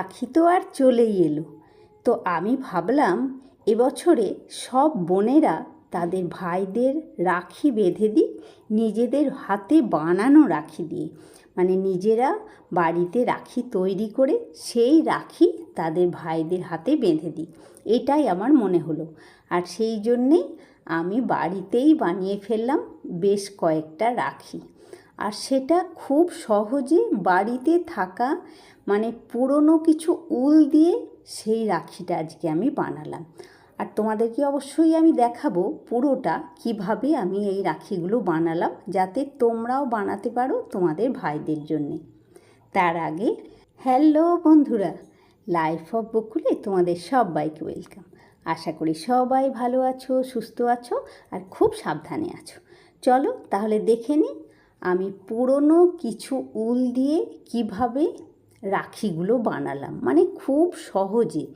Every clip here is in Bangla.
রাখি তো আর চলেই এলো। তো আমি ভাবলাম এবছরে সব বোনেরা তাদের ভাইদের রাখি বেঁধে দিক নিজেদের হাতে বানানো রাখি দিয়ে। মানে নিজেরা বাড়িতে রাখি তৈরি করে সেই রাখি তাদের ভাইদের হাতে বেঁধে দিই, এটাই আমার মনে হলো। আর সেই জন্যেই আমি বাড়িতেই বানিয়ে ফেললাম বেশ কয়েকটা রাখি। আর সেটা খুব সহজে বাড়িতে থাকা মানে পুরনো কিছু উল দিয়ে সেই রাখিটা আজকে আমি বানালাম। আর তোমাদেরকে অবশ্যই আমি দেখাবো পুরোটা কিভাবে আমি এই রাখিগুলো বানালাম, যাতে তোমরাও বানাতে পারো তোমাদের ভাইদের জন্যে। তার আগে হ্যালো বন্ধুরা, লাইফ অফ বকুলে তোমাদের সবাইকে ওয়েলকাম। আশা করি সবাই ভালো আছো, সুস্থ আছো আর খুব সাবধানে আছো। চলো তাহলে দেখে নিই আমি পুরনো কিছু উল দিয়ে কিভাবে রাখিগুলো বানালাম। মানে খুব সহজে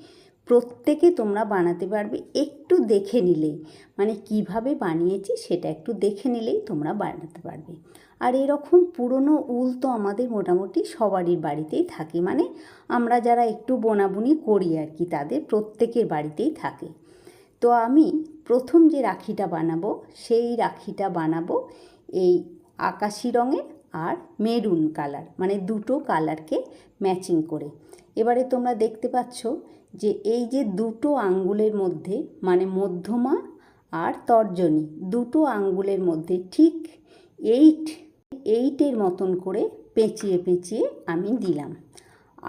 প্রত্যেকে তোমরা বানাতে পারবে, একটু দেখে নিলেই, মানে কিভাবে বানিয়েছি সেটা একটু দেখে নিলেই তোমরা বানাতে পারবে। আর এরকম পুরনো উল তো আমাদের মোটামুটি সবারই বাড়িতেই থাকে, মানে আমরা যারা একটু বোনাবুনি করি আর কি, তাদের প্রত্যেকের বাড়িতেই থাকে। তো আমি প্রথম যে রাখিটা বানাবো সেই রাখিটা বানাবো এই আকাশি রঙের আর মেরুন কালার, মানে দুটো কালারকে ম্যাচিং করে। এবারে তোমরা দেখতে পাচ্ছ যে এই যে দুটো আঙ্গুলের মধ্যে, মানে মধ্যমা আর তর্জনী দুটো আঙ্গুলের মধ্যে ঠিক এইটের মতন করে পেঁচিয়ে পেঁচিয়ে আমি দিলাম।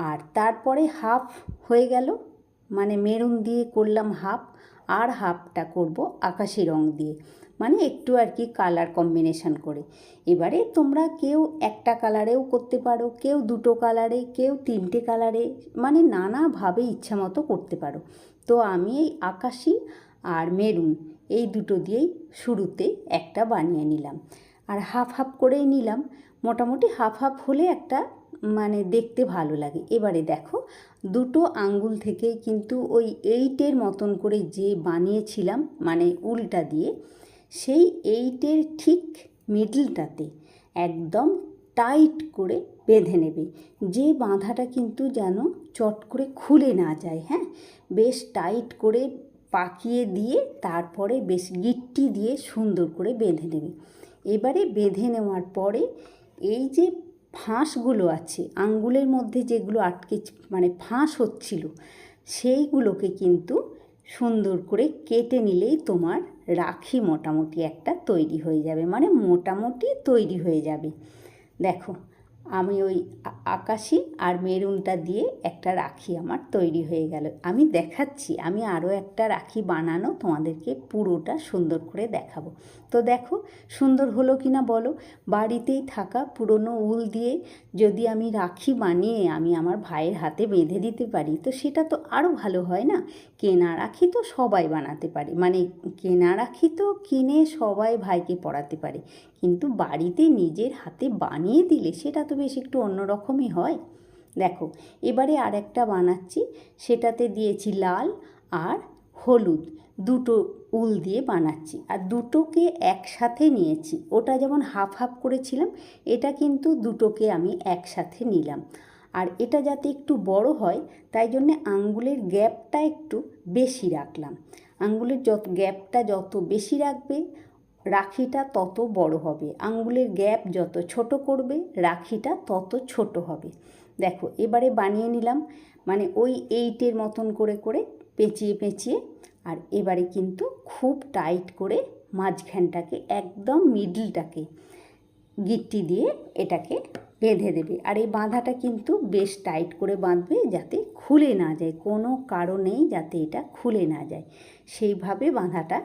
আর তারপরে হাফ হয়ে গেল, মানে মেরুন দিয়ে করলাম হাফ, আর হাফটা করব আকাশি রং দিয়ে, মানে একটু আর কি কালার কম্বিনেশন করে। এবারে তোমরা কেউ একটা কালারেও করতে পারো, কেউ দুটো কালারে, কেউ তিনটে কালারে, মানে নানাভাবে ইচ্ছা মতো করতে পারো। তো আমি এই আকাশি আর মেরুন এই দুটো দিয়েই শুরুতে একটা বানিয়ে নিলাম। আর হাফ হাফ করেই নিলাম, মোটামুটি হাফ হাফ হলে একটা মানে দেখতে ভালো লাগে। এবারে দেখো দুটো আঙ্গুল থেকেই কিন্তু ওই এইটের মতন করে যে বানিয়েছিলাম মানে উলটা দিয়ে, সেই এইটের ঠিক মিডলটাতে একদম টাইট করে বেঁধে নেবে। যে বাঁধাটা কিন্তু যেন চট করে খুলে না যায়, হ্যাঁ, বেশ টাইট করে পাকিয়ে দিয়ে তারপরে বেশ গিট্টি দিয়ে সুন্দর করে বেঁধে নেবে। এবারে বেঁধে নেওয়ার পরে এই যে ফাঁসগুলো আছে আঙ্গুলের মধ্যে, যেগুলো আটকে মানে ফাঁস হচ্ছিল, সেইগুলোকে কিন্তু সুন্দর করে কেটে নিলেই তোমার রাখি মোটামুটি একটা তৈরি হয়ে যাবে, মানে মোটামুটি তৈরি হয়ে যাবে। দেখো আমি ওই আকাশি আর মেরুনটা দিয়ে একটা রাখি আমার তৈরি হয়ে গেল। আমি দেখাচ্ছি, আমি আরও একটা রাখি বানানো তোমাদেরকে পুরোটা সুন্দর করে দেখাবো। তো দেখো সুন্দর হলো কি না বলো। বাড়িতেই থাকা পুরনো উল দিয়ে যদি আমি রাখি বানিয়ে আমি আমার ভাইয়ের হাতে বেঁধে দিতে পারি, তো সেটা তো আরও ভালো হয় না? কেনা রাখি তো সবাই বানাতে পারে, মানে কেনা রাখি তো কিনে সবাই ভাইকে পরাতে পারে, কিন্তু বাড়িতে নিজের হাতে বানিয়ে দিলে সেটা তো বেশ একটু অন্যরকমই হয়। দেখো এবারে আর একটা বানাচ্ছি, সেটাতে দিয়েছি লাল আর হলুদ দুটো উল দিয়ে বানাচ্ছি। আর দুটোকে একসাথে নিয়েছি, ওটা যেমন হাফ হাফ করেছিলাম, এটা কিন্তু দুটোকে আমি একসাথে নিলাম। আর এটা যাতে একটু বড় হয় তাই জন্যে আঙ্গুলের গ্যাপটা একটু বেশি রাখলাম। আঙ্গুলের গ্যাপটা যত বেশি রাখবে রাখিটা তত বড় হবে, আঙ্গুলের গ্যাপ যত ছোট করবে রাখিটা তত ছোট হবে। দেখো এবারে বানিয়ে নিলাম, মানে ওই এইটের মতন করে করে পেঁচিয়ে পেঁচিয়ে। আর এবারে কিন্তু খুব টাইট করে মাঝখানটাকে একদম মিডলটাকে গিট্টি দিয়ে এটাকে বেঁধে দেবে। আর এই বাঁধাটা কিন্তু বেশ টাইট করে বাঁধবে যাতে খুলে না যায়, কোনো কারণেই যাতে এটা খুলে না যায়, সেইভাবে বাঁধাটা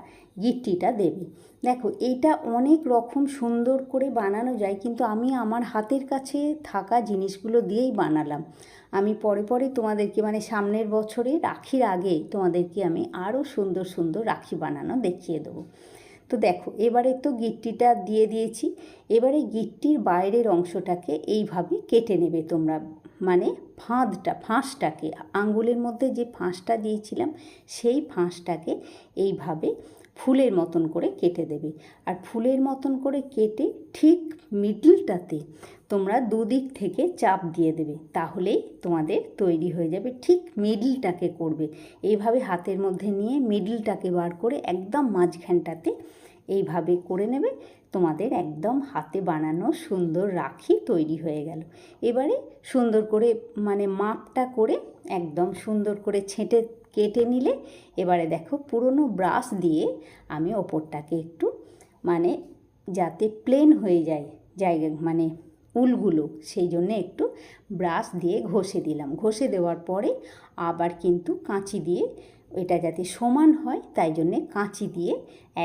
গিট্টিটা দেবে। দেখো এইটা অনেক রকম সুন্দর করে বানানো যায়, কিন্তু আমি আমার হাতের কাছে থাকা জিনিসগুলো দিয়েই বানালাম। আমি পরে পরে তোমাদেরকে, মানে সামনের বছরে রাখির আগে তোমাদেরকে আমি আরও সুন্দর সুন্দর রাখি বানানো দেখিয়ে দেবো। তো দেখো এবারে তো গিট্টিটা দিয়ে দিয়েছি, এবারে গিট্টির বাইরের অংশটাকে এইভাবে কেটে নেবে তোমরা, মানে ফাঁসটাকে আঙ্গুলের মধ্যে যে ফাঁসটা দিয়েছিলাম সেই ফাঁসটাকে এইভাবে ফুলের মতন করে কেটে দেবে। আর ফুলের মতন করে কেটে ঠিক মিডলটাতে তোমরা দুদিক থেকে চাপ দিয়ে দেবে, তাহলেই তোমাদের তৈরি হয়ে যাবে। ঠিক মিডলটাকে করবে এইভাবে, হাতের মধ্যে নিয়ে মিডলটাকে বার করে একদম মাঝখানটাতে এইভাবে করে নেবে। তোমাদের একদম হাতে বানানো সুন্দর রাখি তৈরি হয়ে গেল। এবারে সুন্দর করে মানে মাপটা করে একদম সুন্দর করে ছেঁটে কেটে নিলে, এবারে দেখো পুরনো ব্রাশ দিয়ে আমি ওপরটাকে একটু মানে যাতে প্লেন হয়ে যায় জায়গা মানে উলগুলো, সেই জন্যে একটু ব্রাশ দিয়ে ঘষে দিলাম। ঘষে দেওয়ার পরে আবার কিন্তু কাঁচি দিয়ে এটা যাতে সমান হয় তাই জন্যে কাঁচি দিয়ে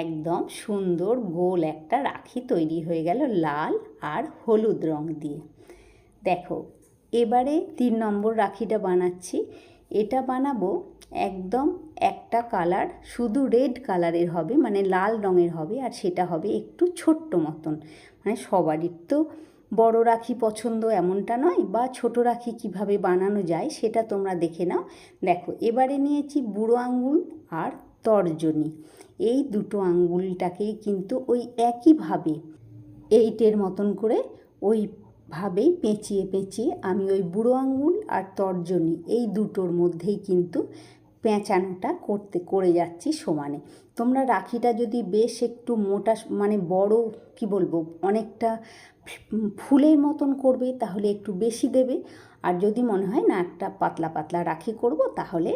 একদম সুন্দর গোল একটা রাখি তৈরি হয়ে গেল লাল আর হলুদ রং দিয়ে। দেখো এবারে 3 নম্বর রাখিটা বানাচ্ছি। এটা বানাবো একদম একটা কালার, শুধু রেড কালারের হবে, মানে লাল রঙের হবে, আর সেটা হবে একটু ছোট্ট মতন। মানে সবারই তো বড় রাখি পছন্দ এমনটা নয়, বা ছোট রাখি কিভাবে বানানো যায় সেটা তোমরা দেখে নাও। দেখো এবারে নিয়েছি বুড়ো আঙুল আর তর্জনী, এই দুটো আঙুলটাকেই কিন্তু ওই একইভাবে 8-এর মতন করে ওইভাবেই পেঁচিয়ে পেঁচিয়ে আমি ওই বুড়ো আঙুল আর তর্জনী এই দুটোর মধ্যেই কিন্তু পেঁচানোটা করে যাচ্ছি সমানে। তোমরা রাখিটা যদি বেশ একটু মোটা মানে বড় কি বলবো অনেকটা ফুলের মতন করবে তাহলে একটু বেশি দেবে, আর যদি মনে হয় না একটা পাতলা পাতলা রাখি করব তাহলে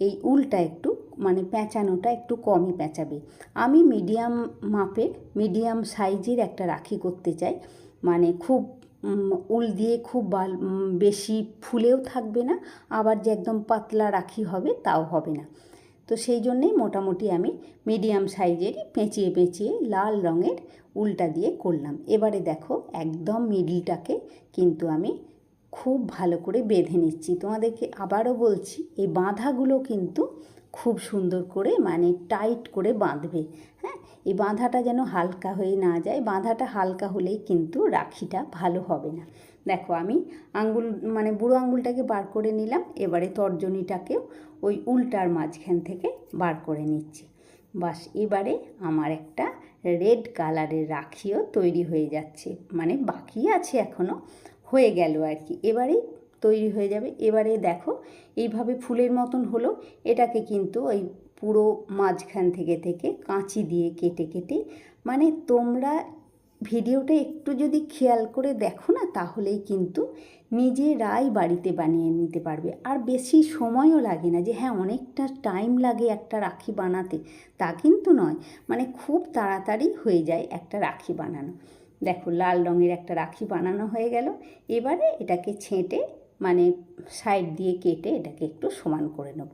এই উলটা একটু মানে পেঁচানোটা একটু কমই পেঁচাবে। আমি মিডিয়াম মাপের মিডিয়াম সাইজের একটা রাখি করতে চাই, মানে খুব উল দিয়ে খুব বেশি ফুলেও থাকবে না, আবার যে একদম পাতলা রাখি হবে তাও হবে না। তো সেই জন্যেই মোটামুটি আমি মিডিয়াম সাইজেরই পেঁচিয়ে পেঁচিয়ে লাল রঙের উলটা দিয়ে করলাম। এবারে দেখো একদম মিডলটাকে কিন্তু আমি খুব ভালো করে বেঁধে নিচ্ছি। তোমাদেরকে আবারও বলছি, এই বাঁধাগুলো কিন্তু খুব সুন্দর করে মানে টাইট করে বাঁধবে। হ্যাঁ, এই বাঁধাটা যেন হালকা হয়ে না যায়, বাঁধাটা হালকা হলেই কিন্তু রাখিটা ভালো হবে না। দেখো আমি আঙ্গুল মানে বুড়ো আঙ্গুলটাকে বার করে নিলাম, এবারে তর্জনীটাকেও ওই উলটার মাঝখান থেকে বার করে নিচ্ছি। বাস, এবারে আমার একটা রেড কালারের রাখিও তৈরি হয়ে যাচ্ছে, মানে বাকি আছে এখনও, হয়ে গেল আর কি, এবারেই তৈরি হয়ে যাবে। এবারে দেখো এইভাবে ফুলের মতন হলো, এটাকে কিন্তু ওই পুরো মাঝখান থেকে কাঁচি দিয়ে কেটে কেটে, মানে তোমরা ভিডিওটা একটু যদি খেয়াল করে দেখো না তাহলেই কিন্তু নিজেরাই বাড়িতে বানিয়ে নিতে পারবে। আর বেশি সময়ও লাগে না যে হ্যাঁ অনেকটা টাইম লাগে একটা রাখি বানাতে, তা কিন্তু নয়, মানে খুব তাড়াতাড়ি হয়ে যায় একটা রাখি বানানো। দেখো লাল রঙের একটা রাখি বানানো হয়ে গেল। এবারে এটাকে ছেঁটে মানে সাইড দিয়ে কেটে এটাকে একটু সমান করে নেব।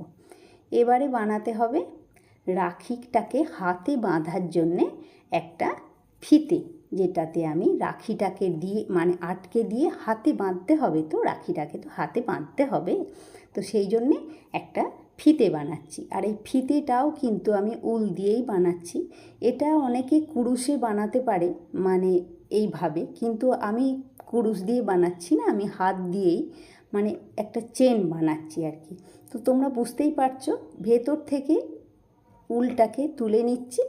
এবারে বানাতে হবে রাখিটাকে হাতে বাঁধার জন্যে একটা ফিতে, যেটাতে আমি রাখিটাকে দিয়ে মানে আটকে দিয়ে হাতে বাঁধতে হবে, তো রাখিটাকে তো হাতে বাঁধতে হবে, তো সেই জন্যে একটা ফিতে বানাচ্ছি। আর এই ফিতেটাও কিন্তু আমি উল দিয়েই বানাচ্ছি। এটা অনেকে কুরুশে বানাতে পারে মানে এইভাবে, কিন্তু আমি কুরুশ দিয়ে বানাচ্ছি না, আমি হাত দিয়েই মানে একটা চেন বানাচ্ছি আর কি। তো তোমরা বুঝতেই পারছো, ভেতর থেকে উলটাকে তুলে নিচ্ছি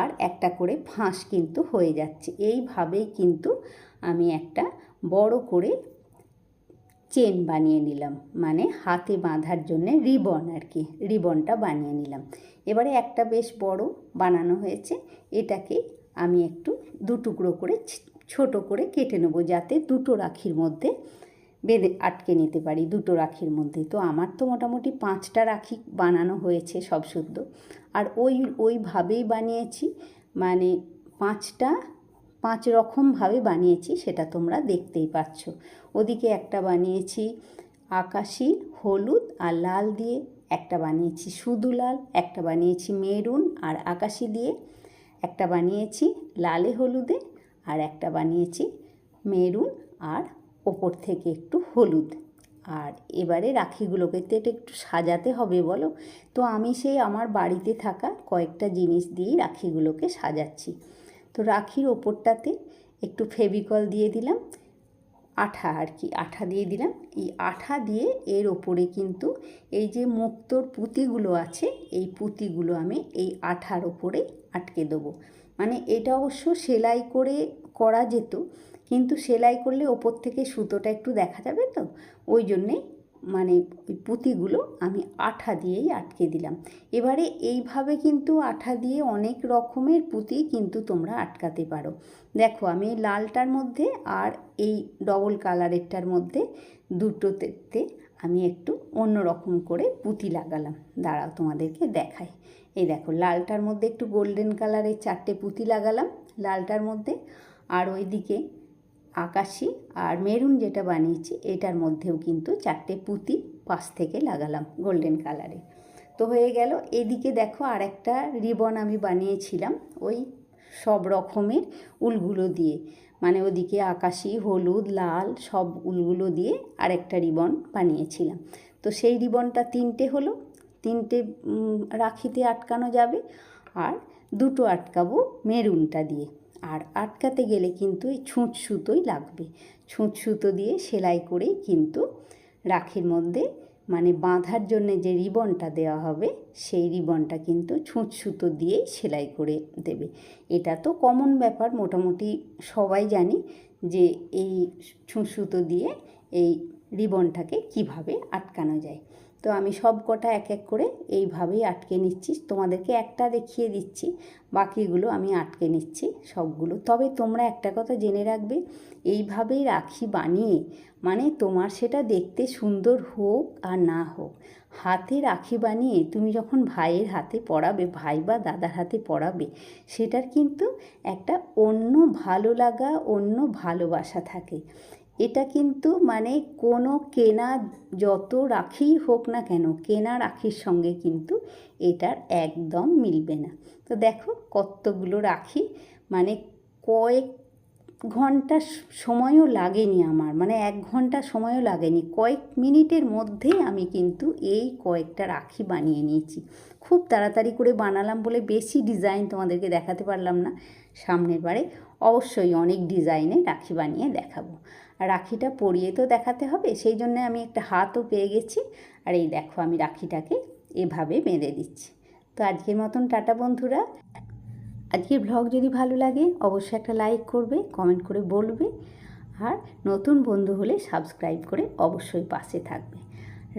আর একটা করে ফাঁস কিন্তু হয়ে যাচ্ছে। এইভাবেই কিন্তু আমি একটা বড় করে চেন বানিয়ে নিলাম, মানে হাতে বাঁধার জন্যে রিবন আর কি, রিবনটা বানিয়ে নিলাম। এবারে একটা বেশ বড় বানানো হয়েছে, এটাকে আমি একটু দু টুকরো করে ছোট করে কেটে নেব, যাতে দুটো রাখির মধ্যে বেঁধে আটকে নিতে পারি, দুটো রাখির মধ্যে। তো আমার তো মোটামুটি 5টা রাখি বানানো হয়েছে সব শুদ্ধ, আর ওইভাবেই বানিয়েছি, মানে 5 রকমভাবে বানিয়েছি, সেটা তোমরা দেখতেই পাচ্ছ। ওদিকে একটা বানিয়েছি আকাশি হলুদ আর লাল দিয়ে, একটা বানিয়েছি শুধু লাল, একটা বানিয়েছি মেরুন আর আকাশি দিয়ে, একটা বানিয়েছি লালে হলুদে, আর একটা বানিয়েছি মেরুন আর ওপর থেকে একটু হলুদ। আর এবারে রাখিগুলোকে তো একটু সাজাতে হবে বলো, তো আমি সেই আমার বাড়িতে থাকা কয়েকটা জিনিস দিয়েই রাখিগুলোকে সাজাচ্ছি। তো রাখির ওপরটাতে একটু ফেভিকল দিয়ে দিলাম, আঠা আর কি, আঠা দিয়ে দিলাম। এই আঠা দিয়ে এর ওপরে কিন্তু এই যে মুক্তোর পুঁতিগুলো আছে, এই পুঁতিগুলো আমি এই আঠার ওপরে আটকে দেবো। মানে এটা অবশ্য সেলাই করে করা যেত, কিন্তু সেলাই করলে ওপর থেকে সুতোটা একটু দেখা যাবে, তো ওই জন্যে মানে ওই পুঁতিগুলো আমি আঠা দিয়েই আটকে দিলাম। এবারে এইভাবে কিন্তু আঠা দিয়ে অনেক রকমের পুঁতি কিন্তু তোমরা আটকাতে পারো। দেখো আমি এই লালটার মধ্যে আর এই ডবল কালারেরটার মধ্যে দুটোতে আমি একটু অন্য রকম করে পুঁতি লাগালাম। দাঁড়াও তোমাদেরকে দেখাই। এই দেখো লালটার মধ্যে একটু গোল্ডেন কালারের 4টে পুঁতি লাগালাম লালটার মধ্যে, আর ওইদিকে আকাশি আর মেরুন যেটা বানিয়েছি এটার মধ্যেও কিন্তু 4টে পুঁতি পাশ থেকে লাগালাম গোল্ডেন কালারে। তো হয়ে গেল। এদিকে দেখো আর একটা রিবন আমি বানিয়েছিলাম ওই সব রকমের উলগুলো দিয়ে, মানে ওদিকে আকাশি, হলুদ, লাল সব উলগুলো দিয়ে আরেকটা রিবন বানিয়েছিলাম। তো সেই রিবনটা 3টে হলো, 3টে রাখিতে আটকানো যাবে, আর 2টো আটকাবো মেরুনটা দিয়ে। আর আটকাতে গেলে কিন্তু এই ছুঁচ সুতোই লাগবে। ছুঁচ সুতো দিয়ে সেলাই করেই কিন্তু রাখির মধ্যে মানে বাঁধার জন্য যে রিবনটা দেওয়া হবে সেই রিবনটা কিন্তু ছুঁচ সুতো দিয়েই সেলাই করে দেবে। এটা তো কমন ব্যাপার, মোটামুটি সবাই জানি যে এই ছুঁচ সুতো দিয়ে এই রিবনটাকে কিভাবে আটকানো যায়। তো আমি সব কটা এক এক করে এইভাবেই আটকে নিচ্ছি, তোমাদেরকে একটা দেখিয়ে দিচ্ছি, বাকিগুলো আমি আটকে নিচ্ছি সবগুলো। তবে তোমরা একটা কথা জেনে রাখবে, এইভাবেই রাখি বানিয়ে মানে তোমার সেটা দেখতে সুন্দর হোক আর না হোক, হাতে রাখি বানিয়ে তুমি যখন ভাইয়ের হাতে পরাবে, ভাই বা দাদার হাতে পরাবে, সেটার কিন্তু একটা অন্য ভালো লাগা, অন্য ভালোবাসা থাকে। এটা কিন্তু মানে কোনো কেনা যত রাখিই হোক না কেন, কেনা রাখির সঙ্গে কিন্তু এটার একদম মিলবে না। তো দেখো কতগুলো রাখি, মানে কয়েক ঘন্টা সময়ও লাগেনি আমার, মানে 1 ঘন্টা সময়ও লাগেনি, কয়েক মিনিটের মধ্যেই আমি কিন্তু এই কয়েকটা রাখি বানিয়ে নিয়েছি। খুব তাড়াতাড়ি করে বানালাম বলে বেশি ডিজাইন তোমাদেরকে দেখাতে পারলাম না। সামনের বারে অবশ্যই অনেক ডিজাইনে রাখি বানিয়ে দেখাবো। আর রাখিটা পরিয়ে তো দেখাতে হবে, সেই জন্য আমি একটা হাতও পেয়ে গেছি। আর এই দেখো আমি রাখিটাকে এভাবে বেঁধে দিচ্ছি। তো আজকের মতন টাটা বন্ধুরা। আজকের ব্লগ যদি ভালো লাগে অবশ্যই একটা লাইক করবে, কমেন্ট করে বলবে, আর নতুন বন্ধু হলে সাবস্ক্রাইব করে অবশ্যই পাশে থাকবে।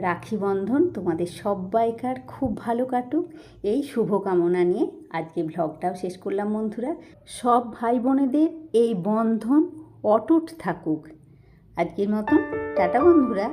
রাখি বন্ধন তোমাদের সব্বাইকার খুব ভালো কাটুক, এই শুভকামনা নিয়ে আজকে ব্লগটাও শেষ করলাম বন্ধুরা। সব ভাই বোনেদের এই বন্ধন অটুট থাকুক। আজকের মতন টাটা বন্ধুরা।